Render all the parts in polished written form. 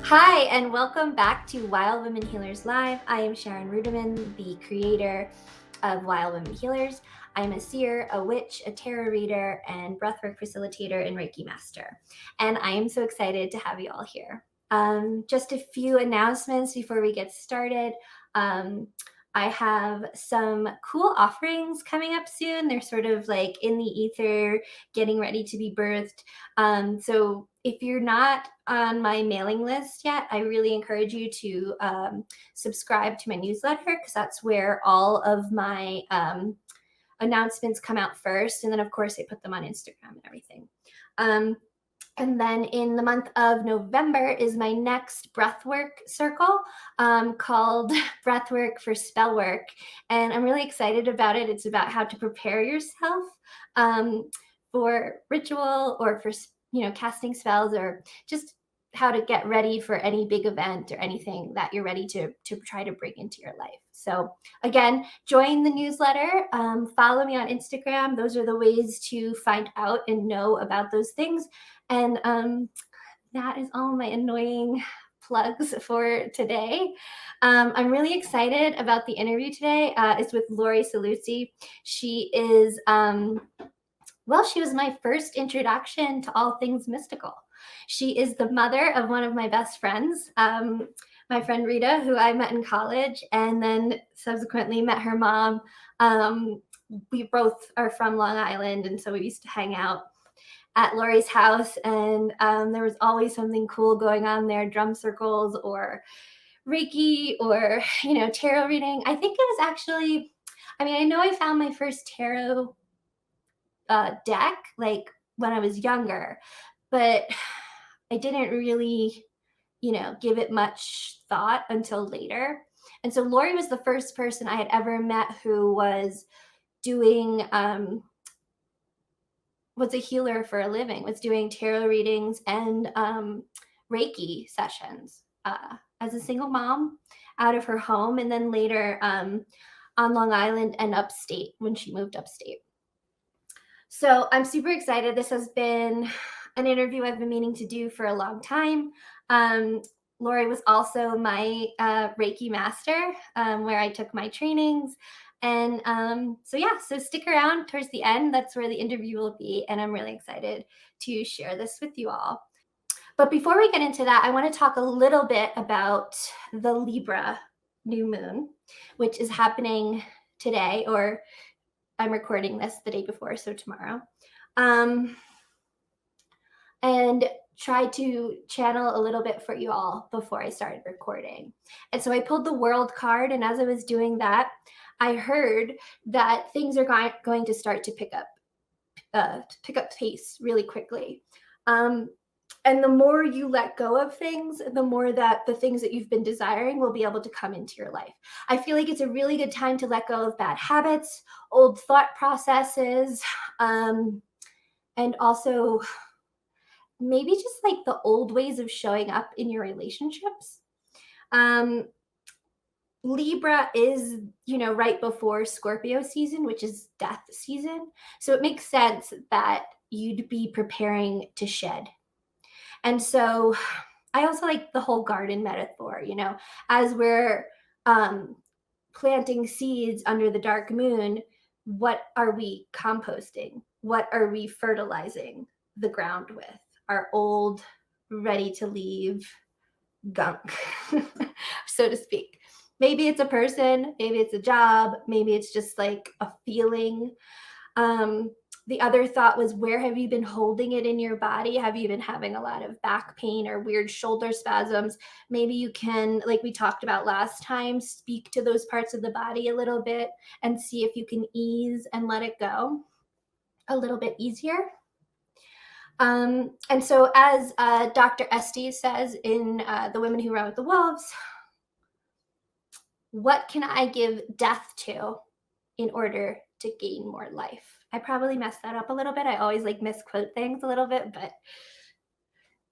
Hi, and welcome back to Wild Women Healers Live. I am Sharon Ruedeman, the creator of Wild Women Healers. I'm a seer, a witch, a tarot reader, and breathwork facilitator and Reiki Master. And I am so excited to have you all here. Just a few announcements before we get started. I have some cool offerings coming up soon. They're sort of like in the ether, getting ready to be birthed. So if you're not on my mailing list yet, I really encourage you to subscribe to my newsletter, because that's where all of my announcements come out first. And then, of course, I put them on Instagram and everything. And then in the month of November is my next breathwork circle called Breathwork for Spell Work. And I'm really excited about it. It's about how to prepare yourself for ritual or for, casting spells, or just how to get ready for any big event or anything that you're ready to try to bring into your life. So again, join the newsletter, follow me on Instagram. Those are the ways to find out and know about those things. And that is all my annoying plugs for today. I'm really excited about the interview today. It's with Lorry Salluzzi. She is, she was my first introduction to all things mystical. She is the mother of one of my best friends, my friend Rita, who I met in college, and then subsequently met her mom. We both are from Long Island, and so we used to hang out at Lori's house, and there was always something cool going on there, drum circles or Reiki or, tarot reading. I think it was actually, I know I found my first tarot deck like when I was younger, but I didn't really, give it much thought until later. And so Lori was the first person I had ever met who was doing, was a healer for a living, was doing tarot readings and Reiki sessions as a single mom out of her home, and then later on Long Island and upstate when she moved upstate. So I'm super excited. This has been an interview I've been meaning to do for a long time. Lori was also my Reiki Master, where I took my trainings. And so stick around towards the end. That's where the interview will be. And I'm really excited to share this with you all. But before we get into that, I want to talk a little bit about the Libra new moon, which is happening today, or I'm recording this the day before, so tomorrow. And try to channel a little bit for you all before I started recording. And so I pulled the World card, and as I was doing that, I heard that things are going to start to pick up pace really quickly. And the more you let go of things, the more that the things that you've been desiring will be able to come into your life. I feel like it's a really good time to let go of bad habits, old thought processes, and also maybe just like the old ways of showing up in your relationships. Libra is, right before Scorpio season, which is death season. So it makes sense that you'd be preparing to shed. And so I also like the whole garden metaphor, as we're planting seeds under the dark moon, what are we composting? What are we fertilizing the ground with? Our old, ready to leave gunk, so to speak. Maybe it's a person, maybe it's a job, maybe it's just like a feeling. The other thought was, where have you been holding it in your body? Have you been having a lot of back pain or weird shoulder spasms? Maybe you can, like we talked about last time, speak to those parts of the body a little bit and see if you can ease and let it go a little bit easier. And so as Dr. Estes says in The Women Who Run with the Wolves, what can I give death to in order to gain more life? I probably messed that up a little bit. I always misquote things a little bit, but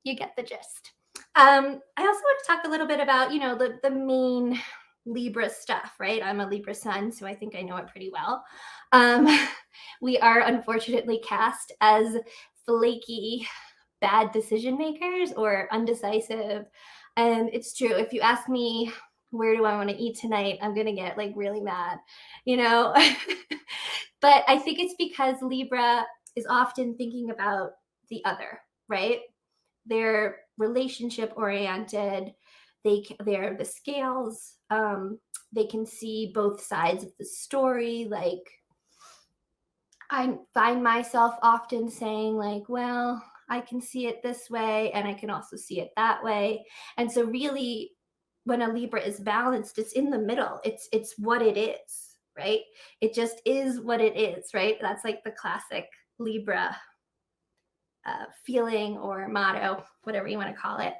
you get the gist. I also want to talk a little bit about, the main Libra stuff, right? I'm a Libra sun, so I think I know it pretty well. We are unfortunately cast as flaky, bad decision makers or undecisive, And it's true. If you ask me, where do I want to eat tonight? I'm going to get like really mad, you know? But I think it's because Libra is often thinking about the other, right? They're relationship oriented. They're the scales. They can see both sides of the story. Like, I find myself often saying like, well, I can see it this way and I can also see it that way. And so really, when a Libra is balanced, it's in the middle. It's what it is, right? It just is what it is, right? That's like the classic Libra feeling or motto, whatever you want to call it.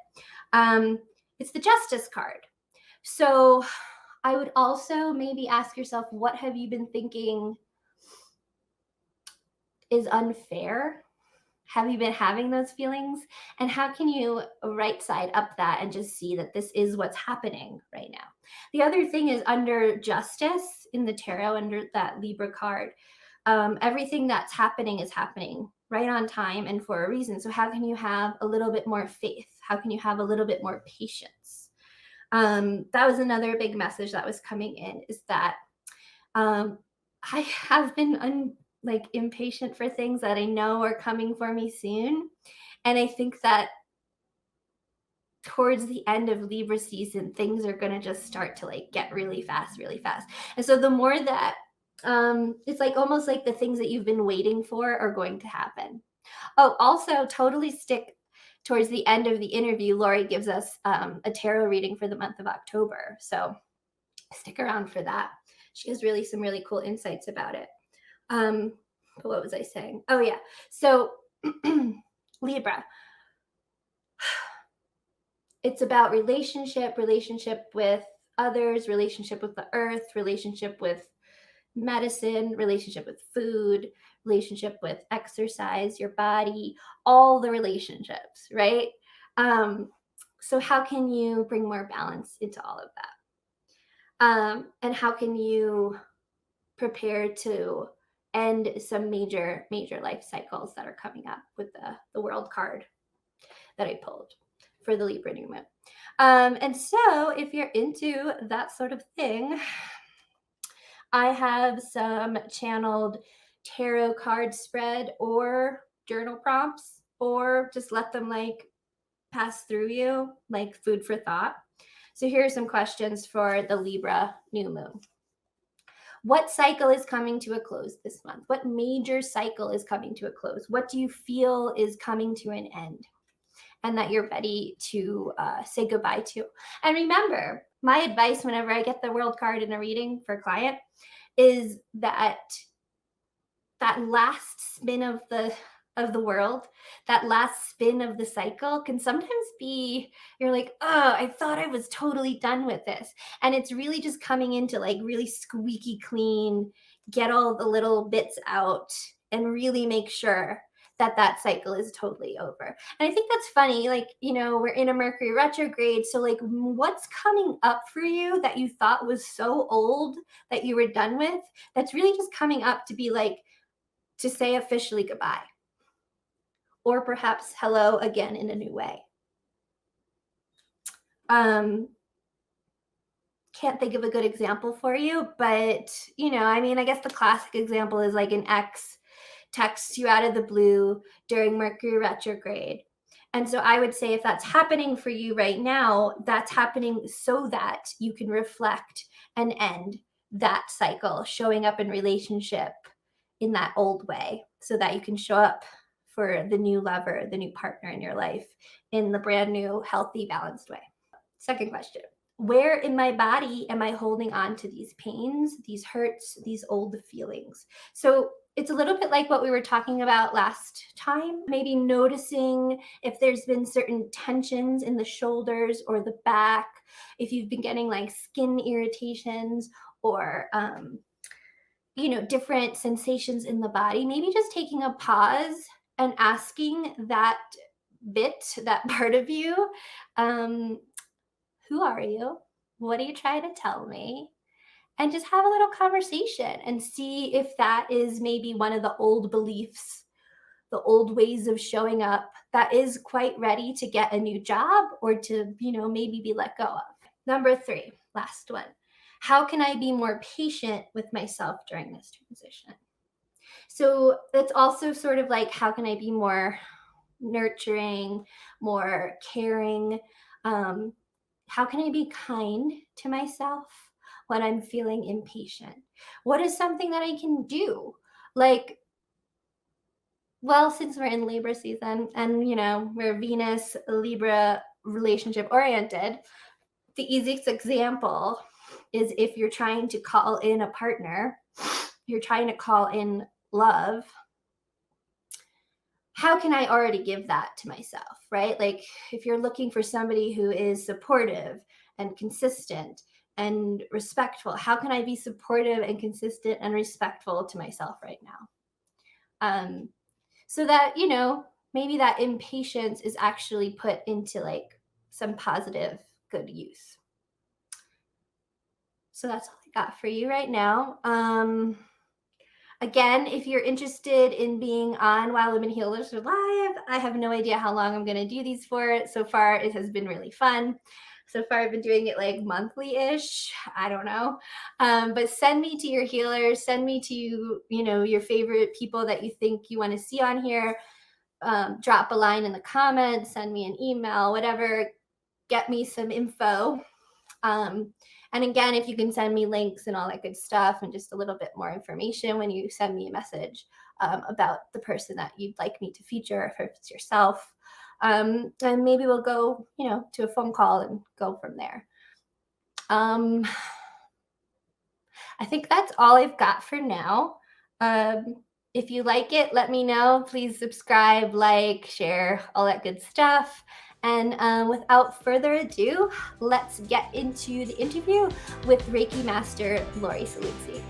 It's the Justice card. So I would also maybe ask yourself, what have you been thinking is unfair? Have you been having those feelings? And how can you right side up that and just see that this is what's happening right now? The other thing is, under Justice in the tarot, under that Libra card, everything that's happening is happening right on time and for a reason. So how can you have a little bit more faith? How can you have a little bit more patience? That was another big message that was coming in, is that I have been like impatient for things that I know are coming for me soon. And I think that towards the end of Libra season, things are going to just start to like get really fast, really fast. And so the more that it's like almost like the things that you've been waiting for are going to happen. Oh, also totally stick towards the end of the interview. Lorry gives us a tarot reading for the month of October. So stick around for that. She has really some really cool insights about it. But what was I saying? Oh yeah. So Libra, it's about relationship with others, relationship with the earth, relationship with medicine, relationship with food, relationship with exercise, your body, all the relationships, right? So how can you bring more balance into all of that? And how can you prepare to end some major life cycles that are coming up with the world card that I pulled for the Libra new moon? And so if you're into that sort of thing, I have some channeled tarot card spread or journal prompts, or just let them like pass through you like food for thought. So here are some questions for the Libra new moon. What cycle is coming to a close this month? What major cycle is coming to a close? What do you feel is coming to an end and that you're ready to say goodbye to? And remember, my advice whenever I get the world card in a reading for a client is that last spin of the world, that last spin of the cycle can sometimes be, you're like, oh, I thought I was totally done with this. And it's really just coming into like really squeaky clean, get all the little bits out and really make sure that cycle is totally over. And I think that's funny. Like, you know, we're in a Mercury retrograde. So like, what's coming up for you that you thought was so old that you were done with, that's really just coming up to be like, to say officially goodbye, or perhaps hello again in a new way. Can't think of a good example for you, but you know, I mean, I guess the classic example is like an ex texts you out of the blue during Mercury retrograde. And so I would say if that's happening for you right now, that's happening so that you can reflect and end that cycle, showing up in relationship in that old way, so that you can show up for the new lover, the new partner in your life in the brand new, healthy, balanced way. Second question. Where in my body am I holding on to these pains, these hurts, these old feelings? So it's a little bit like what we were talking about last time, maybe noticing if there's been certain tensions in the shoulders or the back, if you've been getting like skin irritations or, you know, different sensations in the body, maybe just taking a pause and asking that that part of you, who are you? What are you trying to tell me? And just have a little conversation and see if that is maybe one of the old beliefs the old ways of showing up that is quite ready to get a new job or to, maybe be let go of. Number 3, last one. How can I be more patient with myself during this transition? So that's also sort of like, how can I be more nurturing, more caring? How can I be kind to myself when I'm feeling impatient? What is something that I can do? Like, well, since we're in Libra season and, we're Venus, Libra relationship oriented, the easiest example is if you're trying to call in a partner, you're trying to call in love. How can I already give that to myself, right? Like if you're looking for somebody who is supportive and consistent and respectful, how can I be supportive and consistent and respectful to myself right now? So that, maybe that impatience is actually put into like some positive, good use. So that's all I got for you right now. Again, if you're interested in being on Wild Women Healers Live, I have no idea how long I'm going to do these for. So far, it has been really fun. So far, I've been doing it like monthly-ish. I don't know. But send me to your healers. Send me to, your favorite people that you think you want to see on here. Drop a line in the comments. Send me an email, whatever. Get me some info. And again, if you can send me links and all that good stuff and just a little bit more information when you send me a message about the person that you'd like me to feature, if it's yourself, and maybe we'll go, to a phone call and go from there. I think that's all I've got for now. If you like it, let me know. Please subscribe, like, share, all that good stuff. And without further ado, let's get into the interview with Reiki Master Lorry Salluzzi.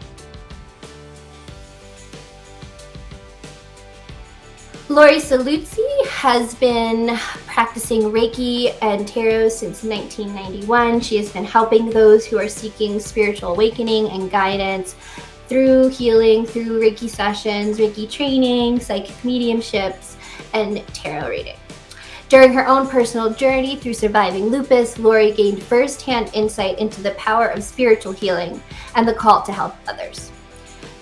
Lorry Salluzzi has been practicing Reiki and Tarot since 1991. She has been helping those who are seeking spiritual awakening and guidance through healing, through Reiki sessions, Reiki training, psychic mediumships, and tarot reading. During her own personal journey through surviving lupus, Lorry gained first-hand insight into the power of spiritual healing and the call to help others.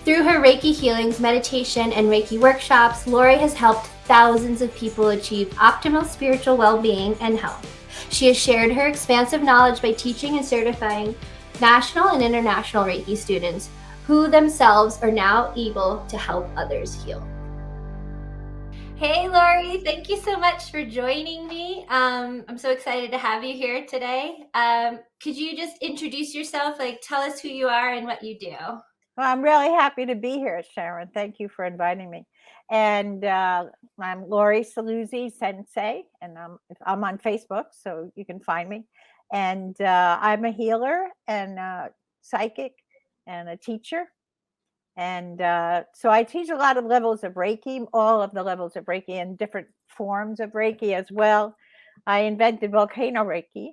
Through her Reiki healings, meditation, and Reiki workshops, Lorry has helped thousands of people achieve optimal spiritual well-being and health. She has shared her expansive knowledge by teaching and certifying national and international Reiki students who themselves are now able to help others heal. Hey, Lorry, thank you so much for joining me. I'm so excited to have you here today. Could you just introduce yourself, like tell us who you are and what you do? Well, I'm really happy to be here, Sharon. Thank you for inviting me. And I'm Lorry Salluzzi, Sensei, and I'm on Facebook, so you can find me. And I'm a healer and a psychic and a teacher. And so I teach a lot of levels of Reiki, all of the levels of Reiki and different forms of Reiki as well. I invented volcano Reiki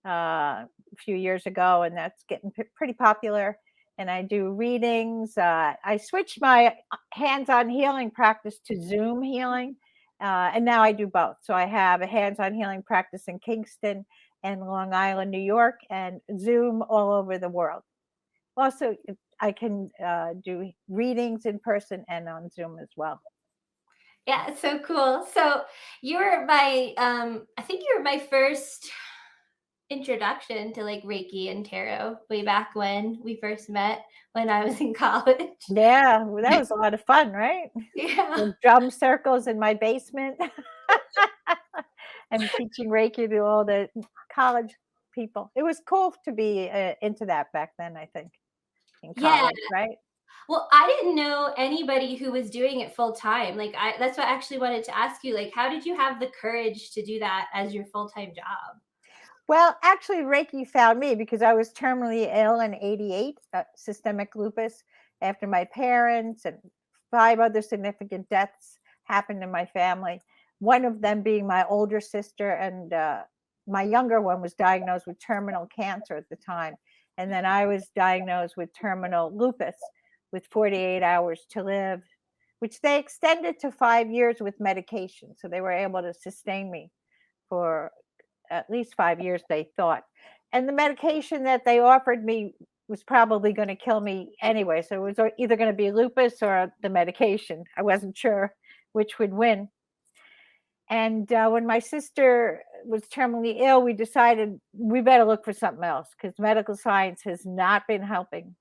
a few years ago, and that's getting pretty popular. And I do readings. I switched my hands-on healing practice to Zoom healing, and now I do both. So I have a hands-on healing practice in Kingston and Long Island, New York, and Zoom all over the world. Also, I can do readings in person and on Zoom as well. Yeah, it's so cool. So you're my, I think you were my first introduction to like Reiki and tarot way back when we first met when I was in college. Yeah, well, that was a lot of fun, right? Yeah. The drum circles in my basement and teaching Reiki to all the college people. It was cool to be into that back then, I think, in college, right? Well, I didn't know anybody who was doing it full time. Like that's what I actually wanted to ask you. Like, how did you have the courage to do that as your full-time job? Well, actually, Reiki found me because I was terminally ill in '88, systemic lupus, after my parents and 5 other significant deaths happened in my family. One of them being my older sister, and my younger one was diagnosed with terminal cancer at the time. And then I was diagnosed with terminal lupus with 48 hours to live. which they extended to 5 years with medication. So they were able to sustain me for at least 5 years, they thought. And the medication that they offered me was probably going to kill me anyway. So it was either going to be lupus or the medication. I wasn't sure which would win. And when my sister was terminally ill, we decided we better look for something else because medical science has not been helping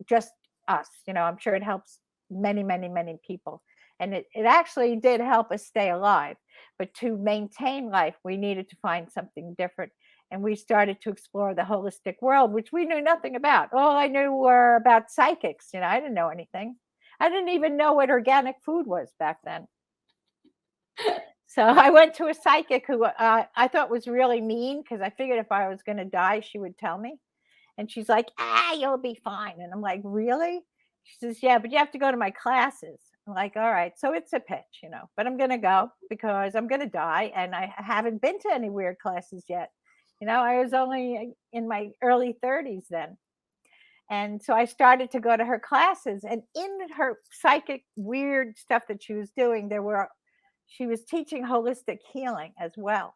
just us. I'm sure it helps many, many, many people. And it actually did help us stay alive. But to maintain life, we needed to find something different. And we started to explore the holistic world, which we knew nothing about. All I knew were about psychics. I didn't know anything. I didn't even know what organic food was back then. So I went to a psychic who I thought was really mean because I figured if I was going to die, she would tell me. And she's like, you'll be fine. And I'm like, really? She says, yeah, but you have to go to my classes. I'm like, all right. So it's a pitch, but I'm going to go because I'm going to die. And I haven't been to any weird classes yet. I was only in my early 30s then. And so I started to go to her classes. And in her psychic weird stuff that she was doing, she was teaching holistic healing as well.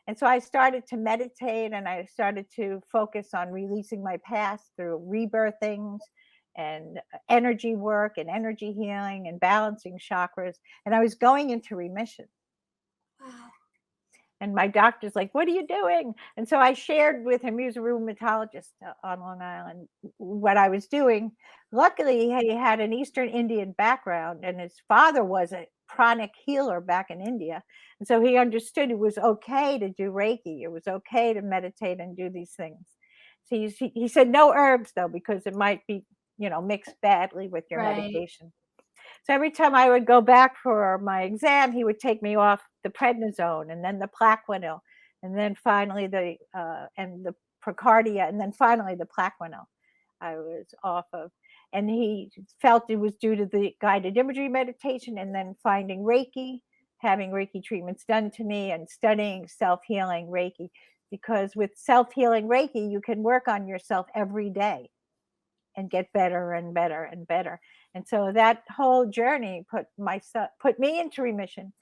And so I started to meditate and I started to focus on releasing my past through rebirthings and energy work and energy healing and balancing chakras. And I was going into remission. Wow. And my doctor's like, what are you doing? And so I shared with him, he was a rheumatologist on Long Island, what I was doing. Luckily, he had an Eastern Indian background and his father was a pranic healer back in India. And so he understood it was okay to do Reiki. It was okay to meditate and do these things. So he said, no herbs though, because it might be, mixed badly with your medication. So every time I would go back for my exam, he would take me off the prednisone and then the Plaquenil and then finally the Procardia and then finally the Plaquenil I was off of. And he felt it was due to the guided imagery meditation and then finding Reiki, having Reiki treatments done to me and studying self-healing Reiki. Because with self-healing Reiki, you can work on yourself every day and get better and better and better. And so that whole journey put me into remission.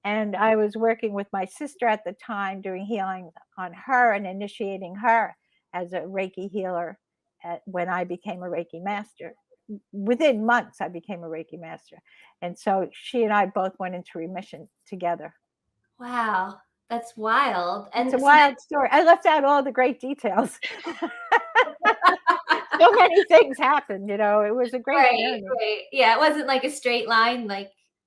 And I was working with my sister at the time, doing healing on her and initiating her as a Reiki healer when I became a Reiki Master. Within months, I became a Reiki Master. And so she and I both went into remission together. Wow, that's wild. And it's a wild story. I left out all the great details. So many things happened, it was a great journey. Right. Yeah, it wasn't like a straight line,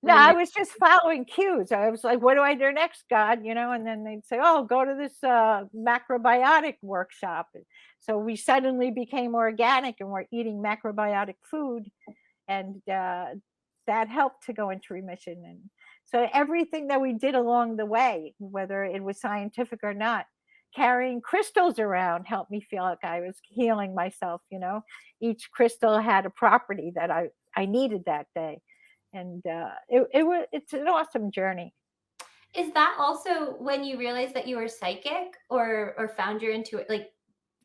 No, I was just following cues. I was like, what do I do next, God? And then they'd say, oh, go to this macrobiotic workshop. So we suddenly became organic and we're eating macrobiotic food. And that helped to go into remission. And so everything that we did along the way, whether it was scientific or not, carrying crystals around helped me feel like I was healing myself. Each crystal had a property that I needed that day. And it's an awesome journey. Is that also when you realized that you were psychic or found your intuition? Like,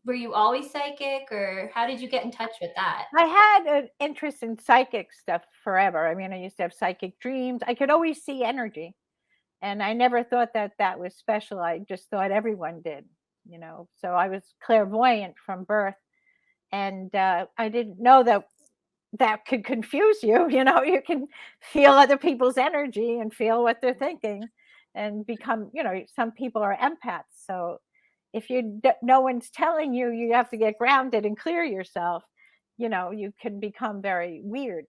were you always psychic or how did you get in touch with that? I had an interest in psychic stuff forever. I mean, I used to have psychic dreams. I could always see energy. And I never thought that was special. I just thought everyone did, So I was clairvoyant from birth. And I didn't know that could confuse you. You can feel other people's energy and feel what they're thinking and become, some people are empaths. So if no one's telling you, you have to get grounded and clear yourself, you can become very weird.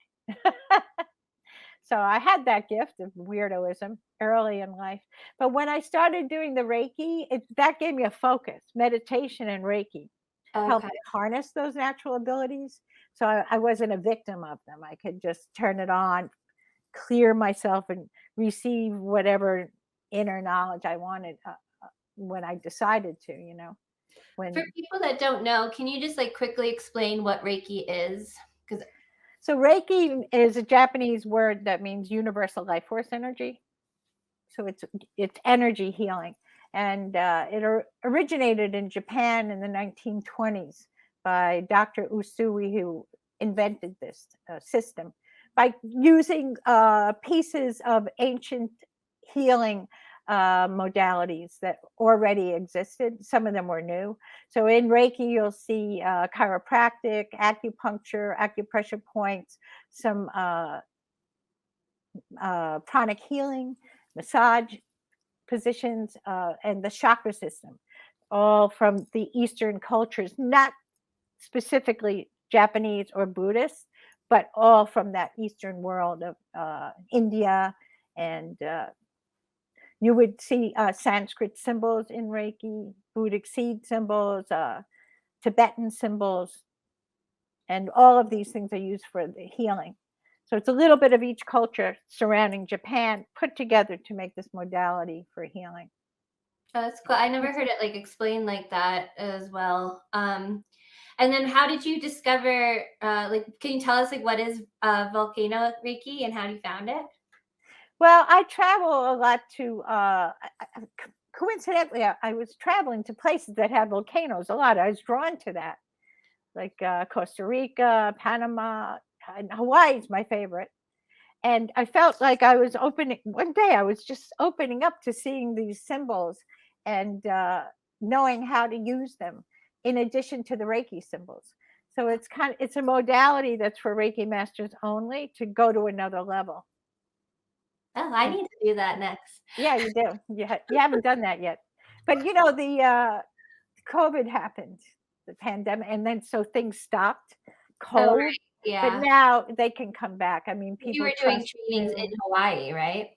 So I had that gift of weirdoism early in life. But when I started doing the Reiki, that gave me a focus. Meditation and Reiki helped me harness those natural abilities. So I wasn't a victim of them. I could just turn it on, clear myself, and receive whatever inner knowledge I wanted when I decided to, For people that don't know, can you just quickly explain what Reiki is? So Reiki is a Japanese word that means universal life force energy. So it's energy healing. And it originated in Japan in the 1920s by Dr. Usui, who invented this system, by using pieces of ancient healing modalities that already existed. Some of them were new. So in Reiki, you'll see chiropractic, acupuncture, acupressure points, some pranic healing, massage positions, and the chakra system, all from the Eastern cultures, not specifically Japanese or Buddhist, but all from that Eastern world of India. And you would see Sanskrit symbols in Reiki, Buddhic seed symbols, Tibetan symbols, and all of these things are used for the healing. So it's a little bit of each culture surrounding Japan put together to make this modality for healing. Oh, that's cool. I never heard it like explained like that as well. And then how did you discover, like, can you tell us like what is volcano Reiki and how you found it? Well, I travel a lot to, coincidentally, I was traveling to places that had volcanoes a lot. I was drawn to that, like Costa Rica, Panama, and Hawaii is my favorite. And I felt like I was opening, one day I was just opening up to seeing these symbols and knowing how to use them in addition to the Reiki symbols. So it's a modality that's for Reiki masters only to go to another level. Oh, I need to do that next. Yeah, you do. You haven't done that yet. But you know, the COVID happened, the pandemic, and then so things stopped Oh, cold. right. But Yeah. now they can come back. I mean, You people were doing trust trainings in you. Hawaii, right?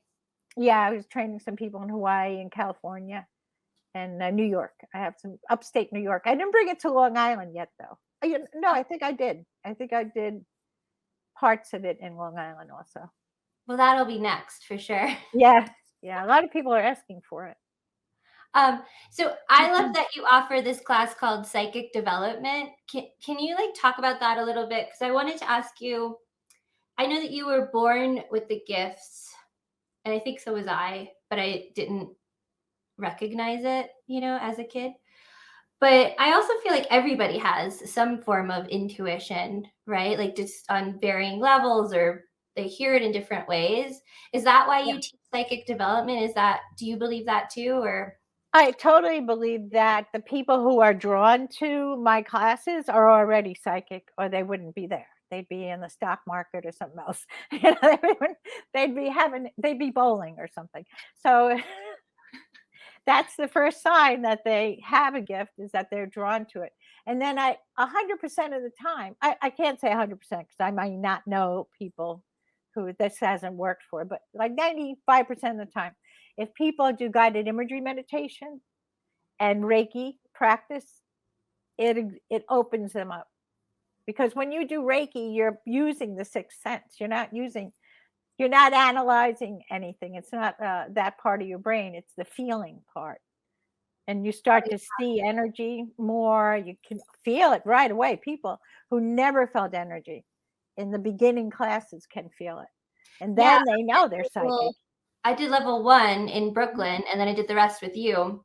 Yeah, I was training some people in Hawaii and California and New York. I have some upstate New York. I didn't bring it to Long Island yet, though. No, I think I did. I think I did parts of it in Long Island also. Well, that'll be next for sure. Yeah, yeah. A lot of people are asking for it. So I love that you offer this class called Psychic Development. Can you like talk about that a little bit? Because I wanted to ask you, I know that you were born with the gifts, and I think so was I, but I didn't recognize it, as a kid. But I also feel like everybody has some form of intuition, right? Like just on varying levels, or they hear it in different ways. Is that why Yeah. you teach psychic development? Do you believe that too, or? I totally believe that the people who are drawn to my classes are already psychic, or they wouldn't be there. They'd be in the stock market or something else. They'd be bowling or something. So that's the first sign that they have a gift, is that they're drawn to it. And then 100% of the time, I can't say 100% because I might not know people who this hasn't worked for, but like 95% of the time, if people do guided imagery meditation and Reiki practice, it opens them up. Because when you do Reiki, you're using the sixth sense. You're not analyzing anything. It's not that part of your brain. It's the feeling part. And you start to see energy more. You can feel it right away. People who never felt energy in the beginning classes can feel it. And Yeah, then they know they're psychic. I did level 1 in Brooklyn, and then I did the rest with you.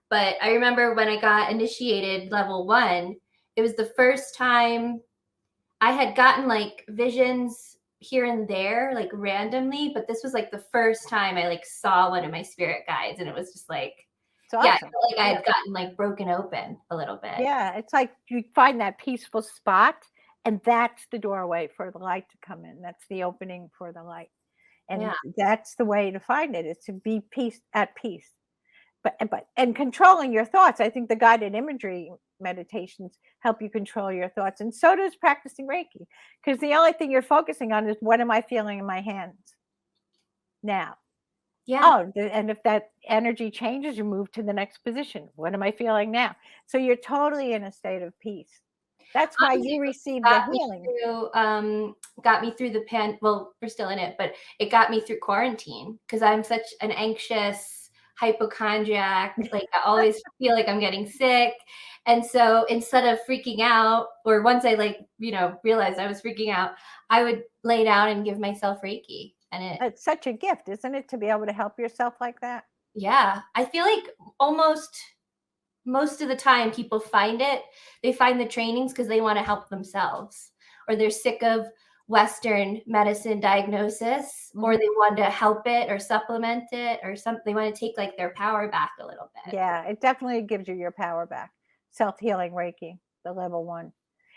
But I remember when I got initiated level 1, it was the first time I had gotten like visions here and there, like randomly, but this was like the first time I like saw one of my spirit guides, and it was just like, It's awesome. yeah, I felt like I had gotten like broken open a little bit. Yeah, it's like you find that peaceful spot, and that's the doorway for the light to come in. That's the opening for the light. And that's the way to find it, is to be at peace. But controlling your thoughts. I think the guided imagery meditations help you control your thoughts, and so does practicing Reiki, because the only thing you're focusing on is, what am I feeling in my hands now? Yeah. Oh, and if that energy changes, you move to the next position. What am I feeling now? So you're totally in a state of peace. That's why you receive the healing. Got me through the well, we're still in it, but it got me through quarantine, because I'm such an anxious hypochondriac. Like I always feel like I'm getting sick. And so instead of freaking out, or once I realized I was freaking out, I would lay down and give myself Reiki. And it's such a gift, isn't it, to be able to help yourself like that? Yeah. I feel like most of the time people they find the trainings because they want to help themselves, or they're sick of Western medicine diagnosis, or they want to help it or supplement it or something. They want to take like their power back a little bit. Yeah, it definitely gives you your power back. Self-healing Reiki, the level 1.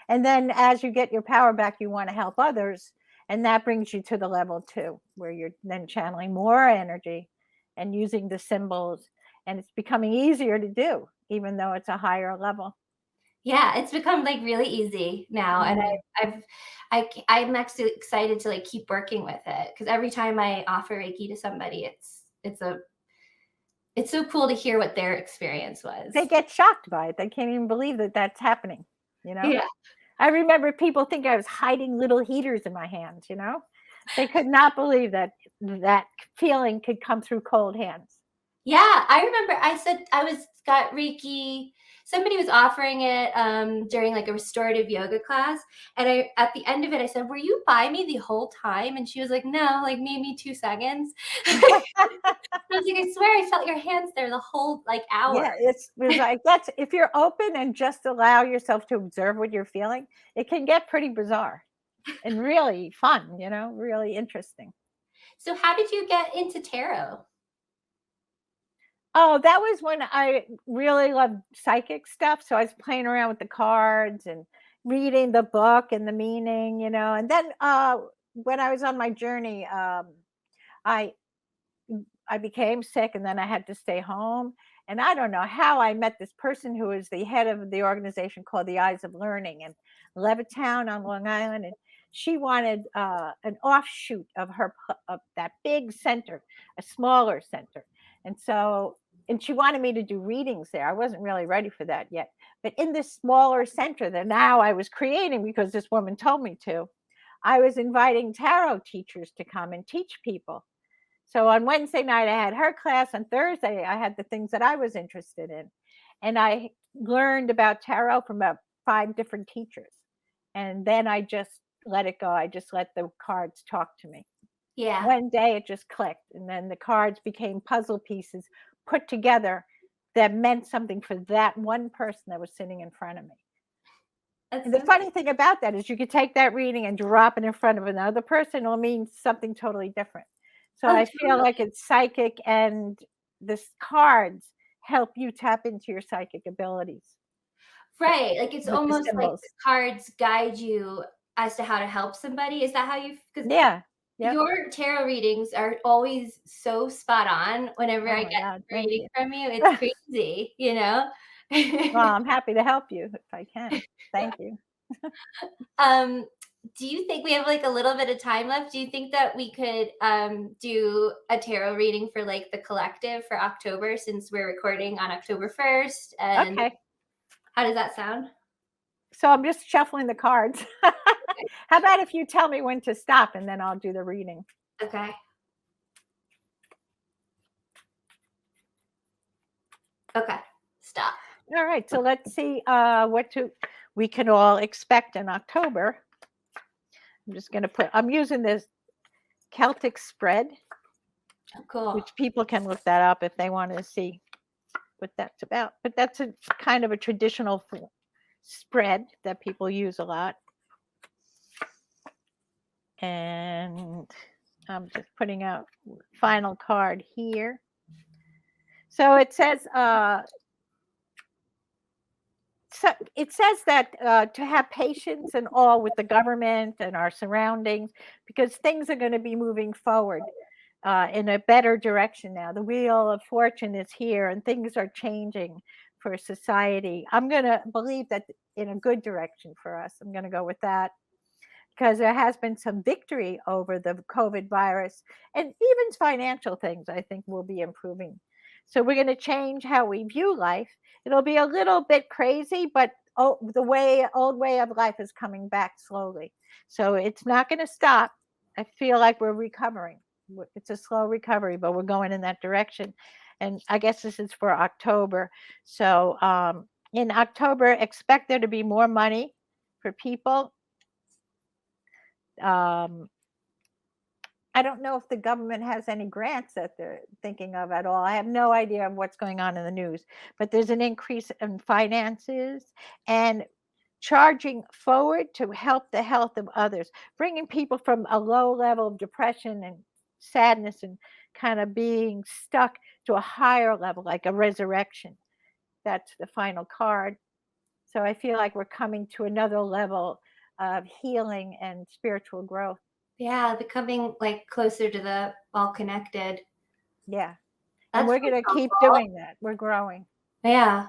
And then as you get your power back, you want to help others. And that brings you to the level 2, where you're then channeling more energy and using the symbols. And it's becoming easier to do, even though it's a higher level. Yeah, it's become like really easy now, and I'm actually excited to like keep working with it, because every time I offer Reiki to somebody, it's so cool to hear what their experience was. They get shocked by it. They can't even believe that that's happening. Yeah. I remember people think I was hiding little heaters in my hands. They could not believe that feeling could come through cold hands. Yeah, I remember I said got Reiki. Somebody was offering it during like a restorative yoga class, and at the end of it I said, "Were you by me the whole time?" And she was like, "No, like maybe 2 seconds." I was like, "I swear I felt your hands there the whole like hour." Yeah, it's like that's if you're open and just allow yourself to observe what you're feeling, it can get pretty bizarre and really fun, really interesting. So how did you get into tarot? Oh, that was when I really loved psychic stuff. So I was playing around with the cards and reading the book and the meaning, And then when I was on my journey, I became sick, and then I had to stay home. And I don't know how I met this person who was the head of the organization called the Eyes of Learning in Levittown on Long Island. And she wanted an offshoot of of that big center, a smaller center. And she wanted me to do readings there. I wasn't really ready for that yet. But in this smaller center that now I was creating because this woman told me to, I was inviting tarot teachers to come and teach people. So on Wednesday night, I had her class. On Thursday, I had the things that I was interested in. And I learned about tarot from about 5 different teachers. And then I just let it go. I just let the cards talk to me. Yeah. One day it just clicked. And then the cards became puzzle pieces put together that meant something for that one person that was sitting in front of me. And the funny thing about that is you could take that reading and drop it in front of another person. It'll mean something totally different. So I feel like it's psychic, and this cards help you tap into your psychic abilities. Right. Like it's almost like the cards guide you as to how to help somebody. Is that how you? Yeah. Yep. Your tarot readings are always so spot on whenever I get a reading from you. It's crazy, Well, I'm happy to help you if I can. Thank you. Do you think we have like a little bit of time left? Do you think that we could do a tarot reading for like the collective for October, since we're recording on October 1st? And okay. How does that sound? So I'm just shuffling the cards. How about if you tell me when to stop, and then I'll do the reading? Okay. Okay. Stop. All right. So let's see what we can all expect in October. I'm just going to I'm using this Celtic spread. Oh, cool. Which people can look that up if they want to see what that's about. But that's a kind of a traditional spread that people use a lot. And I'm just putting out final card here. So it says that to have patience and awe with the government and our surroundings, because things are going to be moving forward in a better direction now. The wheel of fortune is here, and things are changing for society. I'm going to believe that in a good direction for us. I'm going to go with that, because there has been some victory over the COVID virus, and even financial things I think will be improving. So we're going to change how we view life. It'll be a little bit crazy, but the old way of life is coming back slowly. So it's not going to stop. I feel like we're recovering. It's a slow recovery, but we're going in that direction. And I guess this is for October. So in October, expect there to be more money for people. I don't know if the government has any grants that they're thinking of at all. I have no idea of what's going on in the news, but there's an increase in finances and charging forward to help the health of others, bringing people from a low level of depression and sadness and kind of being stuck to a higher level, like a resurrection. That's the final card. So I feel like we're coming to another level of healing and spiritual growth. Yeah, becoming like closer to the all connected. Yeah. That's And we're going to keep cool. doing that. We're growing. Yeah.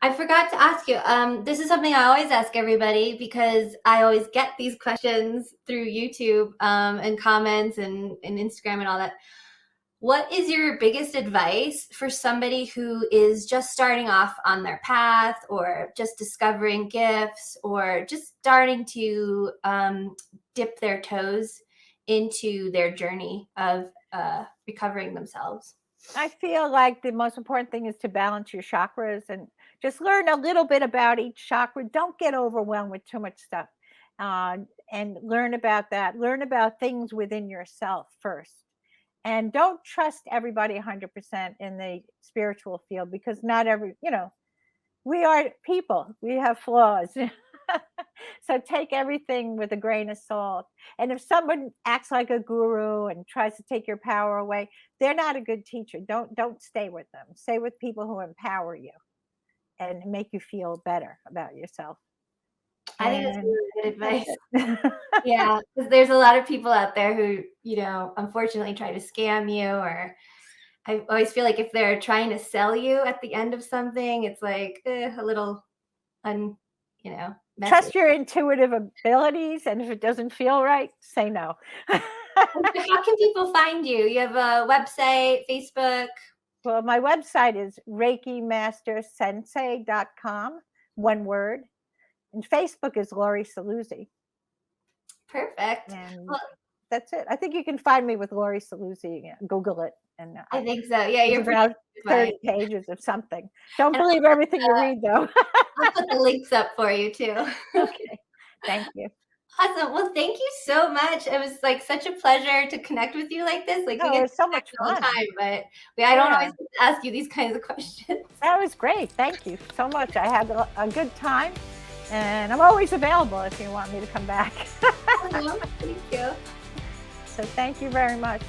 I forgot to ask you. This is something I always ask everybody because I always get these questions through YouTube and comments and Instagram and all that. What is your biggest advice for somebody who is just starting off on their path or just discovering gifts or just starting to dip their toes into their journey of recovering themselves? I feel like the most important thing is to balance your chakras and just learn a little bit about each chakra. Don't get overwhelmed with too much stuff, and learn about that. Learn about things within yourself first. And don't trust everybody 100% in the spiritual field, because not every, we are people, we have flaws. So take everything with a grain of salt. And if someone acts like a guru and tries to take your power away, they're not a good teacher. Don't stay with them. Stay with people who empower you and make you feel better about yourself. I think that's really good advice. Yeah, because there's a lot of people out there who, unfortunately try to scam you, or I always feel like if they're trying to sell you at the end of something, it's like a little messy. Trust your intuitive abilities, and if it doesn't feel right, say no. How can people find you? You have a website, Facebook? Well, my website is reikimastersensei.com, one word. And Facebook is Lorry Salluzzi. Perfect. And that's it. I think you can find me with Lorry Salluzzi. Google it. And I think so. Yeah, you're about 30 pages of something. Don't believe everything you read, though. I'll put the links up for you, too. Okay. Thank you. Awesome. Well, thank you so much. It was like such a pleasure to connect with you like this. Like, we get so much fun. all the time, but I don't always get to ask you these kinds of questions. That was great. Thank you so much. I had a good time, and I'm always available if you want me to come back. Thank you. So thank you very much.